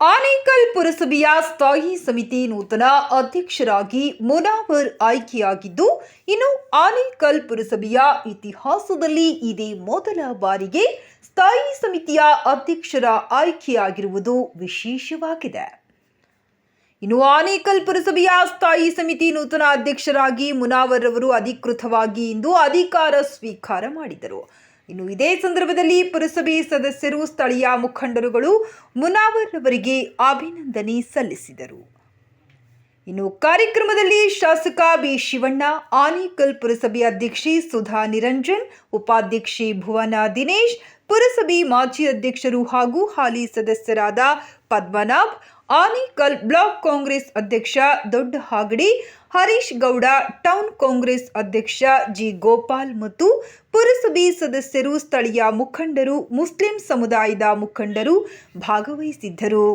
ಆನೇಕಲ್ ಪುರಸಭೆಯ ಸ್ಥಾಯಿ ಸಮಿತಿ ನೂತನ ಅಧ್ಯಕ್ಷರಾಗಿ ಮುನಾವರ್ ಆಯ್ಕೆಯಾಗಿದ್ದು, ಇನ್ನು ಆನೇಕಲ್ ಪುರಸಭೆಯ ಇತಿಹಾಸದಲ್ಲಿ ಇದೇ ಮೊದಲ ಬಾರಿಗೆ ಸ್ಥಾಯಿ ಸಮಿತಿಯ ಅಧ್ಯಕ್ಷರ ಆಯ್ಕೆಯಾಗಿರುವುದು ವಿಶೇಷವಾಗಿದೆ. ಇನ್ನು ಆನೇಕಲ್ ಪುರಸಭೆಯ ಸ್ಥಾಯಿ ಸಮಿತಿ ನೂತನ ಅಧ್ಯಕ್ಷರಾಗಿ ಮುನಾವರ್ ಅವರು ಅಧಿಕೃತವಾಗಿ ಇಂದು ಅಧಿಕಾರ ಸ್ವೀಕಾರ ಮಾಡಿದರು. ಇನ್ನು ಇದೇ ಸಂದರ್ಭದಲ್ಲಿ ಪುರಸಭೆ ಸದಸ್ಯರು, ಸ್ಥಳೀಯ ಮುಖಂಡರುಗಳು ಮುನಾವರ್ ಅವರಿಗೆ ಅಭಿನಂದನೆ ಸಲ್ಲಿಸಿದರು. ಇನ್ನು ಕಾರ್ಯಕ್ರಮದಲ್ಲಿ ಶಾಸಕ ಬಿ ಶಿವಣ್ಣ, ಆನೇಕಲ್ ಪುರಸಭೆ ಅಧ್ಯಕ್ಷೆ ಸುಧಾ ನಿರಂಜನ್, ಉಪಾಧ್ಯಕ್ಷೆ ಭುವನ ದಿನೇಶ್, ಪುರಸಭೆ ಮಾಜಿ ಅಧ್ಯಕ್ಷರು ಹಾಗೂ ಹಾಲಿ ಸದಸ್ಯರಾದ ಪದ್ಮನಾಭ್, ಆನೇಕಲ್ ಬ್ಲಾಕ್ ಕಾಂಗ್ರೆಸ್ ಅಧ್ಯಕ್ಷ ದೊಡ್ಡ ಹಾಗಡಿ, ಹರೀಶ್ ಗೌಡ, ಟೌನ್ ಕಾಂಗ್ರೆಸ್ ಅಧ್ಯಕ್ಷ ಜಿ ಗೋಪಾಲ್ ಮತ್ತು ಪುರಸಭೆ ಸದಸ್ಯರು, ಸ್ಥಳೀಯ ಮುಖಂಡರು, ಮುಸ್ಲಿಂ ಸಮುದಾಯದ ಮುಖಂಡರು ಭಾಗವಹಿಸಿದ್ದರು.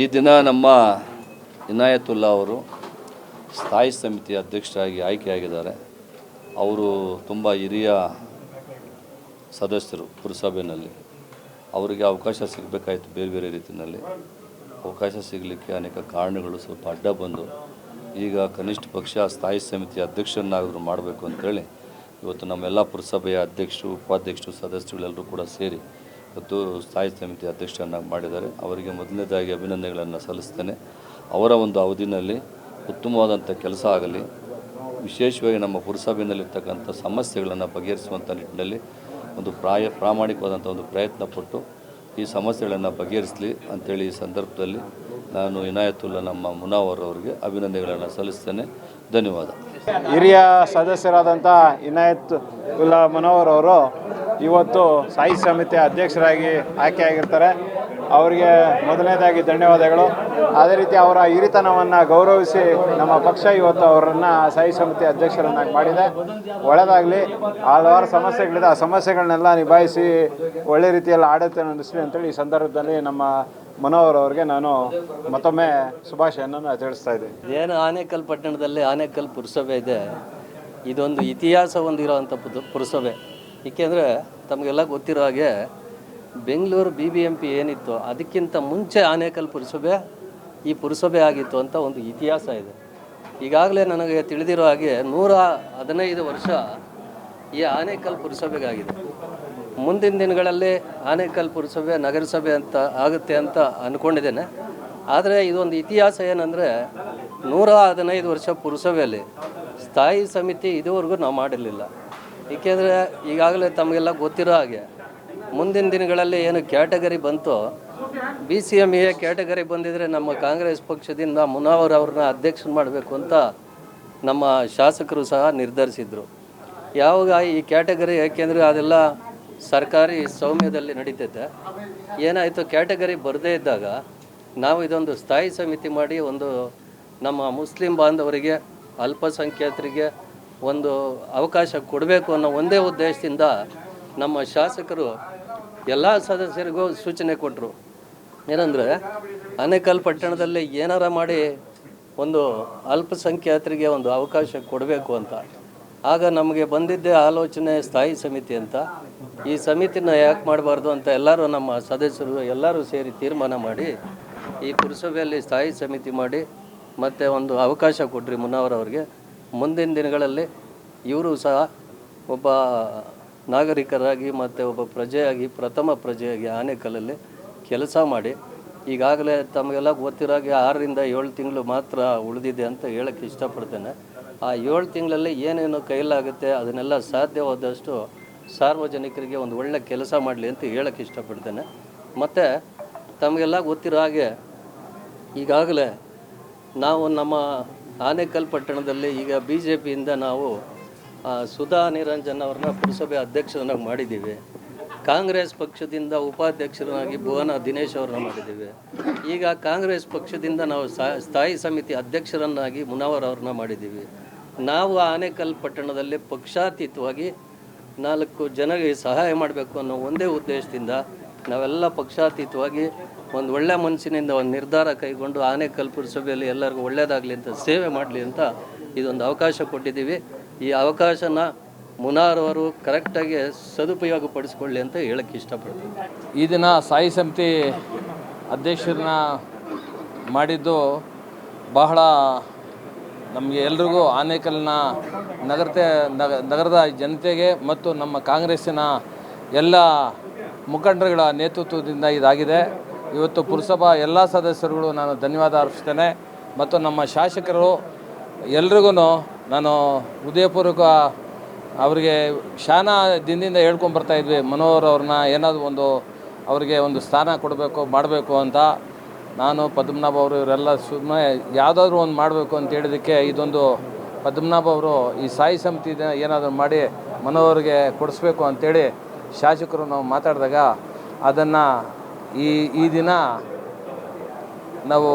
ಈ ದಿನ ನಮ್ಮ ಇನಾಯತುಲ್ಲಾ ಅವರು ಸ್ಥಾಯಿ ಸಮಿತಿ ಅಧ್ಯಕ್ಷರಾಗಿ ಆಯ್ಕೆಯಾಗಿದ್ದಾರೆ. ಅವರು ತುಂಬ ಹಿರಿಯ ಸದಸ್ಯರು ಪುರಸಭೆಯಲ್ಲಿ. ಅವರಿಗೆ ಅವಕಾಶ ಸಿಗಬೇಕಾಯಿತು ಬೇರೆ ಬೇರೆ ರೀತಿಯಲ್ಲಿ. ಅವಕಾಶ ಸಿಗಲಿಕ್ಕೆ ಅನೇಕ ಕಾರಣಗಳು ಸ್ವಲ್ಪ ಅಡ್ಡ ಬಂದು ಈಗ ಕನಿಷ್ಠ ಪಕ್ಷ ಸ್ಥಾಯಿ ಸಮಿತಿ ಅಧ್ಯಕ್ಷರನ್ನಾದರೂ ಮಾಡಬೇಕು ಅಂತೇಳಿ ಇವತ್ತು ನಮ್ಮೆಲ್ಲ ಪುರಸಭೆಯ ಅಧ್ಯಕ್ಷರು, ಉಪಾಧ್ಯಕ್ಷರು, ಸದಸ್ಯರುಗಳೆಲ್ಲರೂ ಕೂಡ ಸೇರಿ ಇವತ್ತು ಸ್ಥಾಯಿ ಸಮಿತಿ ಅಧ್ಯಕ್ಷರನ್ನಾಗಿ ಮಾಡಿದ್ದಾರೆ. ಅವರಿಗೆ ಮೊದಲನೇದಾಗಿ ಅಭಿನಂದನೆಗಳನ್ನು ಸಲ್ಲಿಸ್ತೇನೆ. ಅವರ ಒಂದು ಅವಧಿನಲ್ಲಿ ಉತ್ತಮವಾದಂಥ ಕೆಲಸ ಆಗಲಿ, ವಿಶೇಷವಾಗಿ ನಮ್ಮ ಪುರಸಭೆಯಲ್ಲಿರ್ತಕ್ಕಂಥ ಸಮಸ್ಯೆಗಳನ್ನು ಬಗೆಹರಿಸುವಂಥ ನಿಟ್ಟಿನಲ್ಲಿ ಒಂದು ಪ್ರಾಮಾಣಿಕವಾದಂಥ ಒಂದು ಪ್ರಯತ್ನ ಪಟ್ಟು ಈ ಸಮಸ್ಯೆಗಳನ್ನು ಬಗೆಹರಿಸಲಿ ಅಂಥೇಳಿ ಈ ಸಂದರ್ಭದಲ್ಲಿ ನಾನು ಇನಾಯತುಲ್ಲಾ ನಮ್ಮ ಮುನಾವರ್ ಅವರಿಗೆ ಅಭಿನಂದನೆಗಳನ್ನು ಸಲ್ಲಿಸ್ತೇನೆ. ಧನ್ಯವಾದ. ಹಿರಿಯ ಸದಸ್ಯರಾದಂಥ ಇನಾಯತುಲ್ಲಾ ಮುನವರ್ ಅವರು ಇವತ್ತು ಸ್ಥಾಯಿ ಸಮಿತಿ ಅಧ್ಯಕ್ಷರಾಗಿ ಆಯ್ಕೆಯಾಗಿರ್ತಾರೆ. ಅವರಿಗೆ ಮೊದಲನೇದಾಗಿ ಧನ್ಯವಾದಗಳು. ಅದೇ ರೀತಿ ಅವರ ಹಿರಿತನವನ್ನು ಗೌರವಿಸಿ ನಮ್ಮ ಪಕ್ಷ ಇವತ್ತು ಅವರನ್ನು ಸ್ಥಾಯಿ ಸಮಿತಿ ಅಧ್ಯಕ್ಷರನ್ನಾಗಿ ಮಾಡಿದೆ. ಒಳ್ಳೆಯದಾಗಲಿ. ಹಲವಾರು ಸಮಸ್ಯೆಗಳಿದೆ, ಆ ಸಮಸ್ಯೆಗಳನ್ನೆಲ್ಲ ನಿಭಾಯಿಸಿ ಒಳ್ಳೆ ರೀತಿಯಲ್ಲಿ ಆಡಳಿತ ನಡೆಸಲಿ ಅಂತೇಳಿ ಈ ಸಂದರ್ಭದಲ್ಲಿ ನಮ್ಮ ಮನೋಹರ್ ಅವರಿಗೆ ನಾನು ಮತ್ತೊಮ್ಮೆ ಶುಭಾಶಯವನ್ನು ತಿಳಿಸ್ತಾ ಇದ್ದೀನಿ. ಏನು ಆನೇಕಲ್ ಪಟ್ಟಣದಲ್ಲಿ ಆನೇಕಲ್ ಪುರಸಭೆ ಇದೆ, ಇದೊಂದು ಇತಿಹಾಸ ಹೊಂದಿರೋವಂಥ ಪುರಸಭೆ. ಏಕೆಂದರೆ ತಮಗೆಲ್ಲ ಗೊತ್ತಿರೋ ಹಾಗೆ ಬೆಂಗಳೂರು BBMP ಏನಿತ್ತು ಅದಕ್ಕಿಂತ ಮುಂಚೆ ಆನೇಕಲ್ ಪುರಸಭೆ ಈ ಪುರಸಭೆ ಆಗಿತ್ತು ಅಂತ ಒಂದು ಇತಿಹಾಸ ಇದೆ. ಈಗಾಗಲೇ ನನಗೆ ತಿಳಿದಿರೋ ಹಾಗೆ 115 ವರ್ಷ ಈ ಆನೇಕಲ್ ಪುರಸಭೆಗಾಗಿದೆ. ಮುಂದಿನ ದಿನಗಳಲ್ಲಿ ಆನೇಕಲ್ ಪುರಸಭೆ ನಗರಸಭೆ ಅಂತ ಆಗುತ್ತೆ ಅಂತ ಅಂದ್ಕೊಂಡಿದ್ದೇನೆ. ಆದರೆ ಇದೊಂದು ಇತಿಹಾಸ ಏನಂದರೆ 115 ವರ್ಷ ಪುರಸಭೆಯಲ್ಲಿ ಸ್ಥಾಯಿ ಸಮಿತಿ ಇದುವರೆಗೂ ನಾವು ಮಾಡಿರಲಿಲ್ಲ. ಏಕೆಂದರೆ ಈಗಾಗಲೇ ತಮಗೆಲ್ಲ ಗೊತ್ತಿರೋ ಹಾಗೆ ಮುಂದಿನ ದಿನಗಳಲ್ಲಿ ಏನು ಕ್ಯಾಟಗರಿ ಬಂತೋ BCMA ಕ್ಯಾಟಗರಿ ಬಂದಿದ್ದರೆ ನಮ್ಮ ಕಾಂಗ್ರೆಸ್ ಪಕ್ಷದಿಂದ ಮುನಾವರ್ ಅವ್ರನ್ನ ಅಧ್ಯಕ್ಷ ಮಾಡಬೇಕು ಅಂತ ನಮ್ಮ ಶಾಸಕರು ಸಹ ನಿರ್ಧರಿಸಿದರು. ಯಾವಾಗ ಈ ಕ್ಯಾಟಗರಿ, ಯಾಕೆಂದರೆ ಅದೆಲ್ಲ ಸರ್ಕಾರಿ ಸೌಮ್ಯದಲ್ಲಿ ನಡೀತೈತೆ, ಏನಾಯಿತು ಕ್ಯಾಟಗರಿ ಬರದೇ ಇದ್ದಾಗ ನಾವು ಇದೊಂದು ಸ್ಥಾಯಿ ಸಮಿತಿ ಮಾಡಿ ಒಂದು ನಮ್ಮ ಮುಸ್ಲಿಂ ಬಾಂಧವರಿಗೆ ಅಲ್ಪಸಂಖ್ಯಾತರಿಗೆ ಒಂದು ಅವಕಾಶ ಕೊಡಬೇಕು ಅನ್ನೋ ಒಂದೇ ಉದ್ದೇಶದಿಂದ ನಮ್ಮ ಶಾಸಕರು ಎಲ್ಲ ಸದಸ್ಯರಿಗೂ ಸೂಚನೆ ಕೊಟ್ಟರು. ಏನಂದರೆ ಆನೇಕಲ್ ಪಟ್ಟಣದಲ್ಲಿ ಏನಾರ ಮಾಡಿ ಒಂದು ಅಲ್ಪಸಂಖ್ಯಾತರಿಗೆ ಒಂದು ಅವಕಾಶ ಕೊಡಬೇಕು ಅಂತ. ಆಗ ನಮಗೆ ಬಂದಿದ್ದೇ ಆಲೋಚನೆ ಸ್ಥಾಯಿ ಸಮಿತಿ ಅಂತ. ಈ ಸಮಿತಿನ ಯಾಕೆ ಮಾಡಬಾರ್ದು ಅಂತ ಎಲ್ಲರೂ ನಮ್ಮ ಸದಸ್ಯರು ಎಲ್ಲರೂ ಸೇರಿ ತೀರ್ಮಾನ ಮಾಡಿ ಈ ಪುರಸಭೆಯಲ್ಲಿ ಸ್ಥಾಯಿ ಸಮಿತಿ ಮಾಡಿ ಮತ್ತು ಒಂದು ಅವಕಾಶ ಕೊಡ್ರಿ ಮುನಾವರ್ ಅವ್ರಿಗೆ. ಮುಂದಿನ ದಿನಗಳಲ್ಲಿ ಇವರು ಸಹ ಒಬ್ಬ ನಾಗರಿಕರಾಗಿ ಮತ್ತು ಒಬ್ಬ ಪ್ರಜೆಯಾಗಿ, ಪ್ರಥಮ ಪ್ರಜೆಯಾಗಿ ಆನೇಕಲ್ಲಲ್ಲಿ ಕೆಲಸ ಮಾಡಿ, ಈಗಾಗಲೇ ತಮಗೆಲ್ಲ ಗೊತ್ತಿರೋಗೆ 6ರಿಂದ 7 ತಿಂಗಳು ಮಾತ್ರ ಉಳಿದಿದೆ ಅಂತ ಹೇಳೋಕ್ಕೆ ಇಷ್ಟಪಡ್ತೇನೆ. ಆ 7 ತಿಂಗಳಲ್ಲಿ ಏನೇನು ಕೈಲಾಗುತ್ತೆ ಅದನ್ನೆಲ್ಲ ಸಾಧ್ಯವಾದಷ್ಟು ಸಾರ್ವಜನಿಕರಿಗೆ ಒಂದು ಒಳ್ಳೆ ಕೆಲಸ ಮಾಡಲಿ ಅಂತ ಹೇಳೋಕ್ಕೆ ಇಷ್ಟಪಡ್ತೇನೆ. ಮತ್ತು ತಮಗೆಲ್ಲ ಗೊತ್ತಿರೋ ಹಾಗೆ ಈಗಾಗಲೇ ನಾವು ನಮ್ಮ ಆನೇಕಲ್ ಪಟ್ಟಣದಲ್ಲಿ ಈಗ BJPಯಿಂದ ನಾವು ಸುಧಾ ನಿರಂಜನ್ ಅವ್ರನ್ನ ಪುರಸಭೆ ಅಧ್ಯಕ್ಷರನ್ನಾಗಿ ಮಾಡಿದ್ದೀವಿ. ಕಾಂಗ್ರೆಸ್ ಪಕ್ಷದಿಂದ ಉಪಾಧ್ಯಕ್ಷರನ್ನಾಗಿ ಭುವನ ದಿನೇಶ್ ಅವ್ರನ್ನ ಮಾಡಿದ್ದೀವಿ. ಈಗ ಕಾಂಗ್ರೆಸ್ ಪಕ್ಷದಿಂದ ನಾವು ಸ್ಥಾಯಿ ಸಮಿತಿ ಅಧ್ಯಕ್ಷರನ್ನಾಗಿ ಮುನಾವರ್ ಅವ್ರನ್ನ ಮಾಡಿದ್ದೀವಿ. ನಾವು ಆನೇಕಲ್ ಪಟ್ಟಣದಲ್ಲಿ ಪಕ್ಷಾತೀತವಾಗಿ 4 ಜನರಿಗೆ ಸಹಾಯ ಮಾಡಬೇಕು ಅನ್ನೋ ಒಂದೇ ಉದ್ದೇಶದಿಂದ ನಾವೆಲ್ಲ ಪಕ್ಷಾತೀತವಾಗಿ ಒಂದು ಒಳ್ಳೆ ಮನಸ್ಸಿನಿಂದ ಒಂದು ನಿರ್ಧಾರ ಕೈಗೊಂಡು ಆನೇಕಲ್ ಪುರಸಭೆಯಲ್ಲಿ ಎಲ್ಲರಿಗೂ ಒಳ್ಳೆಯದಾಗಲಿ ಅಂತ ಸೇವೆ ಮಾಡಲಿ ಅಂತ ಇದೊಂದು ಅವಕಾಶ ಕೊಟ್ಟಿದ್ದೀವಿ. ಈ ಅವಕಾಶನ ಮುನಾರ್ ಅವರು ಕರೆಕ್ಟಾಗಿ ಸದುಪಯೋಗ ಪಡಿಸ್ಕೊಳ್ಳಿ ಅಂತ ಹೇಳಕ್ಕೆ ಇಷ್ಟಪಡ್ತೀನಿ. ಈ ದಿನ ಸ್ಥಾಯಿ ಸಮಿತಿ ಅಧ್ಯಕ್ಷರನ್ನ ಮಾಡಿದ್ದು ಬಹಳ ನಮಗೆ ಎಲ್ರಿಗೂ ಆನೇಕಲ್ನ ನಗರದ ಜನತೆಗೆ ಮತ್ತು ನಮ್ಮ ಕಾಂಗ್ರೆಸ್ಸಿನ ಎಲ್ಲ ಮುಖಂಡರುಗಳ ನೇತೃತ್ವದಿಂದ ಇದಾಗಿದೆ. ಇವತ್ತು ಪುರಸಭಾ ಎಲ್ಲ ಸದಸ್ಯರುಗಳು ನಾನು ಧನ್ಯವಾದ ಅರ್ಪಿಸ್ತೇನೆ ಮತ್ತು ನಮ್ಮ ಶಾಸಕರು ಎಲ್ರಿಗೂ ನಾನು ಹೃದಯಪೂರ್ವಕ ಅವರಿಗೆ ಶಾನಾ ದಿನದಿಂದ ಹೇಳ್ಕೊಂಬರ್ತಾಯಿದ್ವಿ ಮನೋಹರ್ ಅವ್ರನ್ನ ಏನಾದರೂ ಒಂದು ಅವರಿಗೆ ಒಂದು ಸ್ಥಾನ ಕೊಡಬೇಕು ಮಾಡಬೇಕು ಅಂತ. ನಾನು ಪದ್ಮನಾಭ ಅವರು ಇವರೆಲ್ಲ ಸುಮ್ಮನೆ ಯಾವುದಾದ್ರೂ ಒಂದು ಮಾಡಬೇಕು ಅಂತ ಹೇಳಿದ್ದಕ್ಕೆ ಇದೊಂದು ಪದ್ಮನಾಭ ಅವರು ಈ ಸ್ಥಾಯಿ ಸಮಿತಿ ಏನಾದರೂ ಮಾಡಿ ಮನೋಹರ್ಗೆ ಕೊಡಿಸ್ಬೇಕು ಅಂಥೇಳಿ ಶಾಸಕರು ನಾವು ಮಾತಾಡಿದಾಗ ಅದನ್ನು ಈ ದಿನ ನಾವು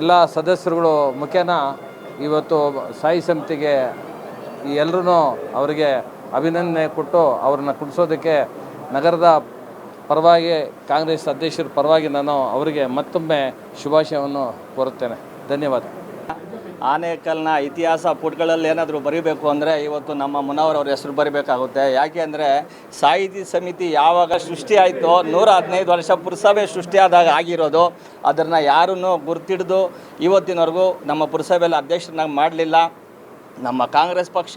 ಎಲ್ಲ ಸದಸ್ಯರುಗಳು ಮುಖೇನ ಇವತ್ತು ಸ್ಥಾಯಿ ಸಮಿತಿಗೆ ಎಲ್ಲರೂ ಅವರಿಗೆ ಅಭಿನಂದನೆ ಕೊಟ್ಟು ಅವ್ರನ್ನ ಕುಡಿಸೋದಕ್ಕೆ ನಗರದ ಪರವಾಗಿ ಕಾಂಗ್ರೆಸ್ ಅಧ್ಯಕ್ಷರ ಪರವಾಗಿ ನಾನು ಅವರಿಗೆ ಮತ್ತೊಮ್ಮೆ ಶುಭಾಶಯವನ್ನು ಕೋರುತ್ತೇನೆ. ಧನ್ಯವಾದ. ಆನೇಕಲ್ನ ಇತಿಹಾಸ ಪುಟಗಳಲ್ಲಿ ಏನಾದರೂ ಬರೀಬೇಕು ಅಂದರೆ ಇವತ್ತು ನಮ್ಮ ಮುನಾವರ್ ಅವ್ರ ಹೆಸರು ಬರೀಬೇಕಾಗುತ್ತೆ. ಯಾಕೆ ಅಂದರೆ ಸಾಹಿತಿ ಸಮಿತಿ ಯಾವಾಗ ಸೃಷ್ಟಿ ಆಯಿತೋ 115 ವರ್ಷ ಪುರಸಭೆ ಸೃಷ್ಟಿಯಾದಾಗ ಆಗಿರೋದು. ಅದನ್ನು ಯಾರನ್ನೂ ಗುರ್ತಿಡಿದು ಇವತ್ತಿನವರೆಗೂ ನಮ್ಮ ಪುರಸಭೆಯಲ್ಲಿ ಅಧ್ಯಕ್ಷರನ್ನಾಗಿ ಮಾಡಲಿಲ್ಲ. ನಮ್ಮ ಕಾಂಗ್ರೆಸ್ ಪಕ್ಷ,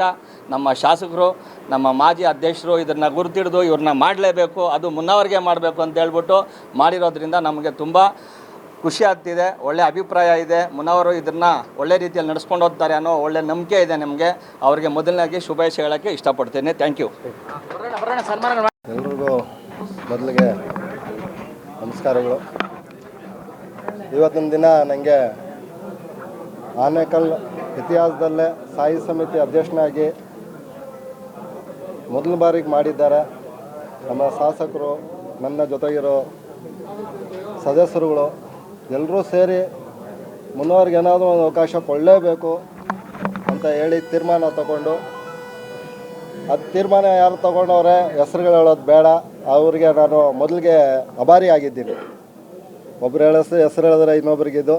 ನಮ್ಮ ಶಾಸಕರು, ನಮ್ಮ ಮಾಜಿ ಅಧ್ಯಕ್ಷರು ಇದನ್ನು ಗುರುತಿಡಿದು ಇವ್ರನ್ನ ಮಾಡಲೇಬೇಕು, ಅದು ಮುನಾವರ್ಗೆ ಮಾಡಬೇಕು ಅಂತ ಹೇಳ್ಬಿಟ್ಟು ಮಾಡಿರೋದ್ರಿಂದ ನಮಗೆ ತುಂಬ ಖುಷಿ ಆಗ್ತಿದೆ. ಒಳ್ಳೆ ಅಭಿಪ್ರಾಯ ಇದೆ. ಮುನಾವರು ಇದನ್ನು ಒಳ್ಳೆ ರೀತಿಯಲ್ಲಿ ನಡೆಸ್ಕೊಂಡು ಹೋಗ್ತಾರೆ ಅನ್ನೋ ಒಳ್ಳೆ ನಂಬಿಕೆ ಇದೆ ನಮಗೆ. ಅವರಿಗೆ ಮೊದಲನೇದಾಗಿ ಶುಭಾಶಯ ಹೇಳೋಕ್ಕೆ ಇಷ್ಟಪಡ್ತೇನೆ. Thank you. ಎಲ್ರಿಗೂ ಮೊದಲಿಗೆ ನಮಸ್ಕಾರಗಳು. ಇವತ್ತಿನ ದಿನ ನನಗೆ ಆನೇಕಲ್ ಇತಿಹಾಸದಲ್ಲೇ ಸ್ಥಾಯಿ ಸಮಿತಿ ಅಧ್ಯಕ್ಷನಾಗಿ ಮೊದಲ ಬಾರಿಗೆ ಮಾಡಿದ್ದಾರೆ. ನಮ್ಮ ಶಾಸಕರು, ನನ್ನ ಜೊತೆಗಿರೋ ಸದಸ್ಯರುಗಳು ಎಲ್ಲರೂ ಸೇರಿ ಮುನ್ನೋರಿಗೆ ಏನಾದರೂ ಒಂದು ಅವಕಾಶ ಕೊಡಲೇಬೇಕು ಅಂತ ಹೇಳಿ ತೀರ್ಮಾನ ತಗೊಂಡು, ಅದು ತೀರ್ಮಾನ ಯಾರು ತಗೊಂಡವ್ರೆ ಹೆಸ್ರುಗಳು ಹೇಳೋದು ಬೇಡ, ಅವ್ರಿಗೆ ನಾನು ಮೊದಲಿಗೆ ಆಭಾರಿ ಆಗಿದ್ದೀನಿ. ಒಬ್ರು ಹೆಸರು ಹೇಳಿದ್ರೆ ಇನ್ನೊಬ್ರಿಗಿದ್ದು,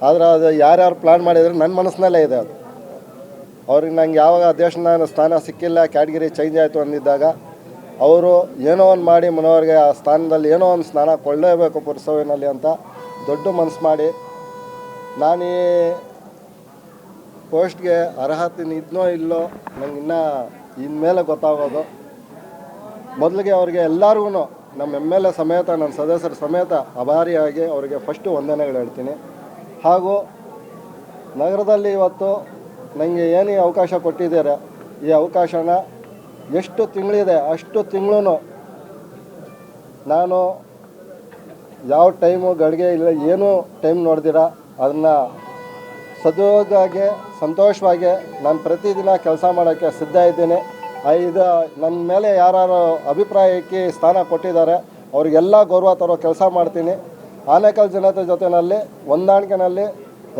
ಆದರೆ ಅದು ಯಾರ್ಯಾರು ಪ್ಲ್ಯಾನ್ ಮಾಡಿದರೆ ನನ್ನ ಮನಸ್ಸಿನಲ್ಲೇ ಇದೆ. ಅದು ಅವ್ರಿಗೆ ನಂಗೆ ಯಾವಾಗ ಅಧ್ಯಕ್ಷನ ಸ್ಥಾನ ಸಿಕ್ಕಿಲ್ಲ, ಕ್ಯಾಟಗಿರಿ ಚೇಂಜ್ ಆಯಿತು ಅಂದಿದ್ದಾಗ ಅವರು ಏನೋ ಒಂದು ಮಾಡಿ ಮನೋರಿಗೆ ಆ ಸ್ಥಾನದಲ್ಲಿ ಏನೋ ಒಂದು ಸ್ಥಾನ ಕೊಳ್ಳೇಬೇಕು ಪುರಸಭೆಯಲ್ಲಿ ಅಂತ ದೊಡ್ಡ ಮನಸ್ಸು ಮಾಡಿ, ನಾನು ಈ ಪೋಸ್ಟ್ಗೆ ಅರ್ಹತೆ ಇದನ್ನೋ ಇಲ್ಲೋ ನಂಗೆ ಇನ್ಮೇಲೆ ಗೊತ್ತಾಗೋದು. ಮೊದಲಿಗೆ ಅವ್ರಿಗೆ ಎಲ್ಲರಿಗೂ ನಮ್ಮ MLA ಸಮೇತ, ನನ್ನ ಸದಸ್ಯರ ಸಮೇತ ಆಭಾರಿಯಾಗಿ ಅವರಿಗೆ ಫಸ್ಟು ವಂದನೆಗಳು ಹೇಳ್ತೀನಿ. ಹಾಗೂ ನಗರದಲ್ಲಿ ಇವತ್ತು ನನಗೆ ಏನು ಅವಕಾಶ ಕೊಟ್ಟಿದ್ದಾರೆ, ಈ ಅವಕಾಶನ ಎಷ್ಟು ತಿಂಗಳಿದೆ ಅಷ್ಟು ತಿಂಗಳು ನಾನು ಯಾವ ಟೈಮು ಗಳಿಗೆ ಇಲ್ಲ ಏನೂ ಟೈಮ್ ನೋಡ್ದಿರ ಅದನ್ನು ಸದುವಾಗಿ ಸಂತೋಷವಾಗಿ ನಾನು ಪ್ರತಿದಿನ ಕೆಲಸ ಮಾಡೋಕ್ಕೆ ಸಿದ್ಧ ಇದ್ದೀನಿ. ಇದು ನನ್ನ ಮೇಲೆ ಯಾರು ಅಭಿಪ್ರಾಯಕ್ಕೆ ಸ್ಥಾನ ಕೊಟ್ಟಿದ್ದಾರೆ ಅವರಿಗೆಲ್ಲ ಗೌರವ ತರೋ ಕೆಲಸ ಮಾಡ್ತೀನಿ. ಆನೇಕಲ್ ಜನತೆ ಜೊತೆಯಲ್ಲಿ ಹೊಂದಾಣಿಕೆಯಲ್ಲಿ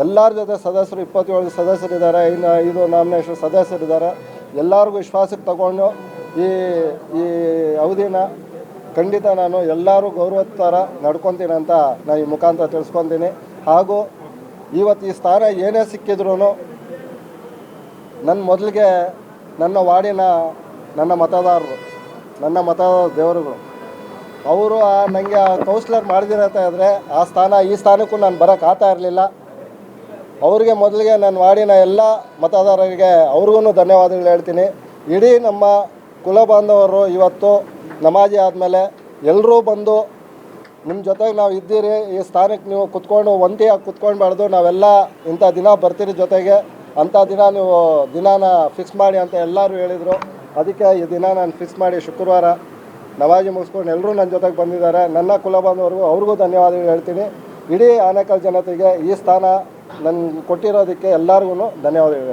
ಎಲ್ಲರ ಜೊತೆ ಸದಸ್ಯರು 27 ಸದಸ್ಯರಿದ್ದಾರೆ, ಇನ್ನು 5 ನಾಮಿನೇಷನ್ ಸದಸ್ಯರಿದ್ದಾರೆ. ಎಲ್ಲರಿಗೂ ವಿಶ್ವಾಸಕ್ಕೆ ತಗೊಂಡು ಈ ಅವಧಿನ ಖಂಡಿತ ನಾನು ಎಲ್ಲರೂ ಗೌರವ ಥರ ನಡ್ಕೊತೀನಿ ಅಂತ ನಾನು ಈ ಮುಖಾಂತರ ತಿಳಿಸ್ಕೊತೀನಿ. ಹಾಗೂ ಇವತ್ತು ಈ ಸ್ಥಾನ ಏನೇ ಸಿಕ್ಕಿದ್ರೂ ನನ್ನ ಮೊದಲಿಗೆ ನನ್ನ ವಾರ್ಡಿನ ನನ್ನ ಮತದಾರರು, ನನ್ನ ಮತದಾರ ದೇವರುಗಳು ಅವರು ನನಗೆ ಕೌನ್ಸಿಲರ್ ಮಾಡಿದಿರತ್ತಾ ಇದ್ದರೆ ಈ ಸ್ಥಾನಕ್ಕೂ ನಾನು ಬರೋಕ್ಕೆ ಆಗ್ತಾ ಇರಲಿಲ್ಲ. ಅವ್ರಿಗೆ ಮೊದಲಿಗೆ ನನ್ನ ವಾರ್ಡಿನ ಎಲ್ಲ ಮತದಾರರಿಗೆ ಅವ್ರಿಗೂ ಧನ್ಯವಾದಗಳು ಹೇಳ್ತೀನಿ. ಇಡೀ ನಮ್ಮ ಕುಲ ಬಾಂಧವರು ಇವತ್ತು ನಮಾಜಿ ಆದಮೇಲೆ ಎಲ್ಲರೂ ಬಂದು ನಿಮ್ಮ ಜೊತೆಗೆ ನಾವು ಇದ್ದೀರಿ, ಈ ಸ್ಥಾನಕ್ಕೆ ನೀವು ಕುತ್ಕೊಂಡು ಒಂಟಿಯಾಗಿ ಕುತ್ಕೊಳ್ಬಾರ್ದು, ನಾವೆಲ್ಲ ಇಂಥ ದಿನ ಬರ್ತೀರಿ ಜೊತೆಗೆ, ಅಂಥ ದಿನ ನೀವು ದಿನಾನ ಫಿಕ್ಸ್ ಮಾಡಿ ಅಂತ ಎಲ್ಲರೂ ಹೇಳಿದರು. ಅದಕ್ಕೆ ಈ ದಿನ ನಾನು ಫಿಕ್ಸ್ ಮಾಡಿ ಶುಕ್ರವಾರ ನಮಾಜಿ ಮುಗಿಸ್ಕೊಂಡು ಎಲ್ಲರೂ ನನ್ನ ಜೊತೆಗೆ ಬಂದಿದ್ದಾರೆ. ನನ್ನ ಕುಲ ಬಾಂಧವರಿಗೂ ಅವ್ರಿಗೂ ಧನ್ಯವಾದಗಳು ಹೇಳ್ತೀನಿ. ಇಡೀ ಆನೇಕಲ್ ಜನತೆಗೆ ಈ ಸ್ಥಾನ ನನಗೆ ಕೊಟ್ಟಿರೋದಕ್ಕೆ ಎಲ್ಲರಿಗೂ ಧನ್ಯವಾದಗಳು.